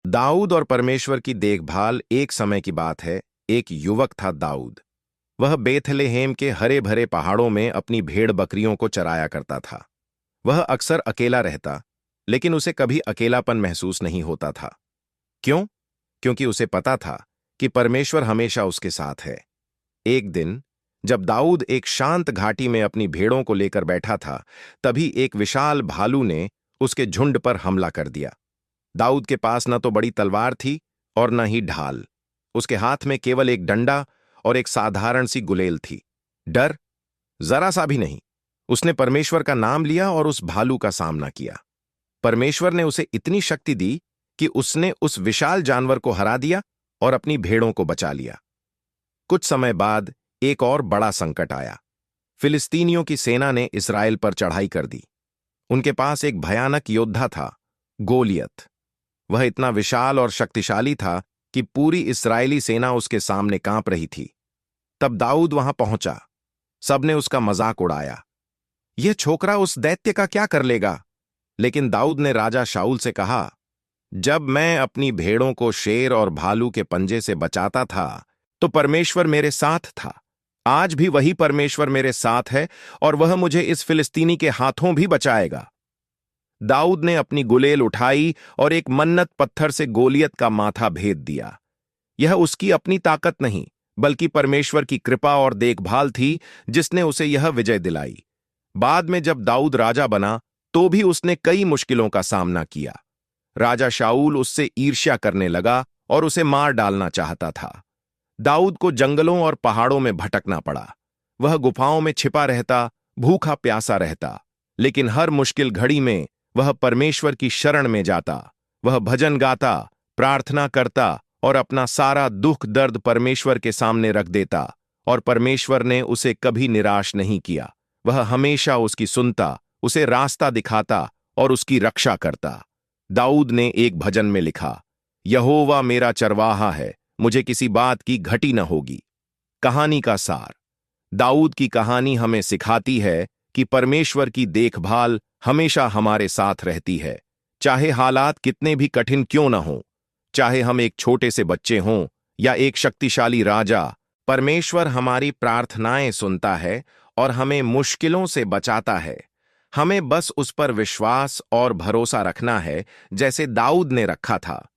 दाऊद और परमेश्वर की देखभाल। एक समय की बात है। एक युवक था दाऊद। वह बेथलेहेम के हरे भरे पहाड़ों में अपनी भेड़ बकरियों को चराया करता था। वह अक्सर अकेला रहता, लेकिन उसे कभी अकेलापन महसूस नहीं होता था। क्यों? क्योंकि उसे पता था कि परमेश्वर हमेशा उसके साथ है। एक दिन जब दाऊद एक शांत घाटी में अपनी भेड़ों को लेकर बैठा था, तभी एक विशाल भालू ने उसके झुंड पर हमला कर दिया। दाऊद के पास न तो बड़ी तलवार थी और न ही ढाल। उसके हाथ में केवल एक डंडा और एक साधारण सी गुलेल थी। डर? जरा सा भी नहीं। उसने परमेश्वर का नाम लिया और उस भालू का सामना किया। परमेश्वर ने उसे इतनी शक्ति दी कि उसने उस विशाल जानवर को हरा दिया और अपनी भेड़ों को बचा लिया। कुछ समय बाद एक और बड़ा संकट आया। फिलिस्तीनियों की सेना ने इस्राएल पर चढ़ाई कर दी। उनके पास एक भयानक योद्धा था, गोलियत। वह इतना विशाल और शक्तिशाली था कि पूरी इस्राएली सेना उसके सामने कांप रही थी। तब दाऊद वहां पहुंचा। सबने उसका मजाक उड़ाया। यह छोकरा उस दैत्य का क्या कर लेगा? लेकिन दाऊद ने राजा शाऊल से कहा, जब मैं अपनी भेड़ों को शेर और भालू के पंजे से बचाता था, तो परमेश्वर मेरे साथ था। आज भी वही परमेश्वर मेरे साथ है और वह मुझे इस फिलिस्तीनी के हाथों भी बचाएगा। दाऊद ने अपनी गुलेल उठाई और एक मन्नत पत्थर से गोलियत का माथा भेद दिया। यह उसकी अपनी ताकत नहीं, बल्कि परमेश्वर की कृपा और देखभाल थी जिसने उसे यह विजय दिलाई। बाद में जब दाऊद राजा बना, तो भी उसने कई मुश्किलों का सामना किया। राजा शाऊल उससे ईर्ष्या करने लगा और उसे मार डालना चाहता था। दाऊद को जंगलों और पहाड़ों में भटकना पड़ा। वह गुफाओं में छिपा रहता, भूखा प्यासा रहता, लेकिन हर मुश्किल घड़ी में वह परमेश्वर की शरण में जाता। वह भजन गाता, प्रार्थना करता और अपना सारा दुख दर्द परमेश्वर के सामने रख देता, और परमेश्वर ने उसे कभी निराश नहीं किया। वह हमेशा उसकी सुनता, उसे रास्ता दिखाता और उसकी रक्षा करता। दाऊद ने एक भजन में लिखा, यहोवा मेरा चरवाहा है, मुझे किसी बात की घटी न होगी। कहानी का सार। दाऊद की कहानी हमें सिखाती है कि परमेश्वर की देखभाल हमेशा हमारे साथ रहती है, चाहे हालात कितने भी कठिन क्यों न हों। चाहे हम एक छोटे से बच्चे हों या एक शक्तिशाली राजा, परमेश्वर हमारी प्रार्थनाएं सुनता है और हमें मुश्किलों से बचाता है। हमें बस उस पर विश्वास और भरोसा रखना है, जैसे दाऊद ने रखा था।